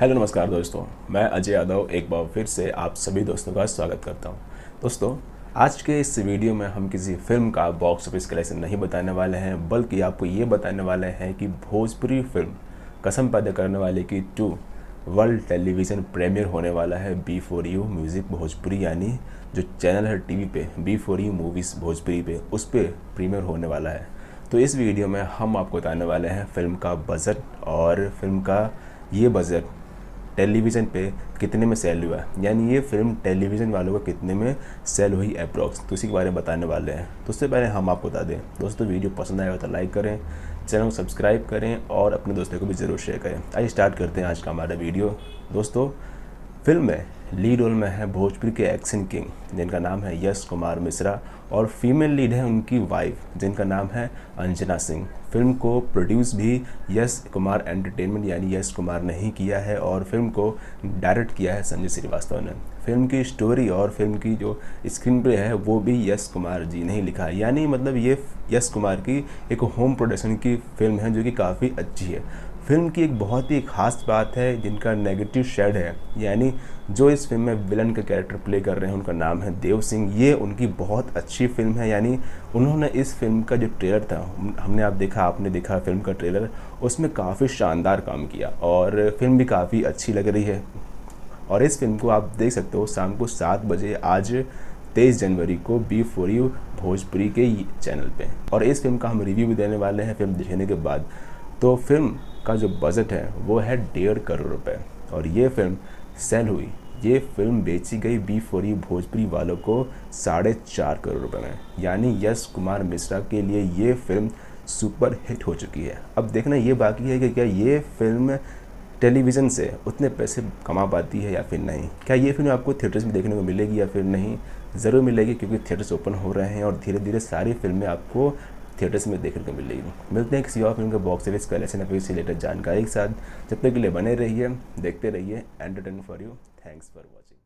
Hello नमस्कार दोस्तों, मैं अजय यादव एक बार फिर से आप सभी दोस्तों का स्वागत करता हूं। दोस्तों, आज के इस वीडियो में हम किसी फिल्म का बॉक्स ऑफिस कलेक्शन नहीं बताने वाले हैं, बल्कि आपको ये बताने वाले हैं कि भोजपुरी फिल्म कसम पैदा करने वाले की 2 वर्ल्ड टेलीविज़न प्रीमियर होने वाला है B4U म्यूज़िक भोजपुरी, यानी जो चैनल है टीवी पे B4U मूवीज़ भोजपुरी पे, उस पर प्रीमियर होने वाला है। तो इस वीडियो में हम आपको बताने वाले हैं फिल्म का बजट और फिल्म का ये बजट टेलीविज़न पे कितने में सेल हुआ, यानी ये फिल्म टेलीविज़न वालों को कितने में सेल हुई अप्रॉक्स, तो इसी के बारे में बताने वाले हैं। तो उससे पहले हम आपको बता दें दोस्तों, वीडियो पसंद आएगा तो लाइक करें, चैनल को सब्सक्राइब करें और अपने दोस्तों को भी ज़रूर शेयर करें। आइए स्टार्ट करते हैं आज का हमारा वीडियो। दोस्तों, फिल्म में लीड रोल में है भोजपुरी के एक्शन किंग जिनका नाम है यश कुमार मिश्रा, और फीमेल लीड है उनकी वाइफ जिनका नाम है अंजना सिंह। फिल्म को प्रोड्यूस भी यश कुमार एंटरटेनमेंट यानी यश कुमार ने ही किया है, और फिल्म को डायरेक्ट किया है संजय श्रीवास्तव ने। फिल्म की स्टोरी और फिल्म की जो स्क्रीन प्ले है वो भी यश कुमार जी ने ही लिखा है, यानी मतलब ये यश कुमार की एक होम प्रोडक्शन की फिल्म है जो कि काफ़ी अच्छी है। फिल्म की एक बहुत ही खास बात है जिनका नेगेटिव शेड है, यानी जो इस फिल्म में विलन का कैरेक्टर प्ले कर रहे हैं उनका नाम है देव सिंह। ये उनकी बहुत अच्छी फिल्म है, यानी उन्होंने इस फिल्म का जो ट्रेलर था, आपने देखा फिल्म का ट्रेलर, उसमें काफ़ी शानदार काम किया और फिल्म भी काफ़ी अच्छी लग रही है। और इस फिल्म को आप देख सकते हो शाम को 7 बजे आज 23 जनवरी को B4U भोजपुरी के चैनल पे, और इस फिल्म का हम रिव्यू भी देने वाले हैं फिल्म देखने के बाद। तो फिल्म का जो बजट है वो है 1.5 करोड़ रुपए, और ये फिल्म सेल हुई, ये फिल्म बेची गई B4U भोजपुरी वालों को 4.5 करोड़ रुपए में, यानी यश कुमार मिश्रा के लिए ये फिल्म सुपर हिट हो चुकी है। अब देखना ये बाकी है कि क्या ये फिल्म टेलीविज़न से उतने पैसे कमा पाती है या फिर नहीं। क्या ये फिल्म आपको थिएटर्स में देखने को मिलेगी या फिर नहीं? ज़रूर मिलेगी, क्योंकि थिएटर्स ओपन हो रहे हैं और धीरे धीरे सारी फिल्में आपको थिएटर्स में देखने को मिलेगी। मिलते हैं किसी और फिल्म के बॉक्स ऑफिस कलेक्शन या फिर इससे रिलेटेड जानकारी के साथ। जब तक के लिए बने रहिए, देखते रहिए entertainment for you. Thanks for watching.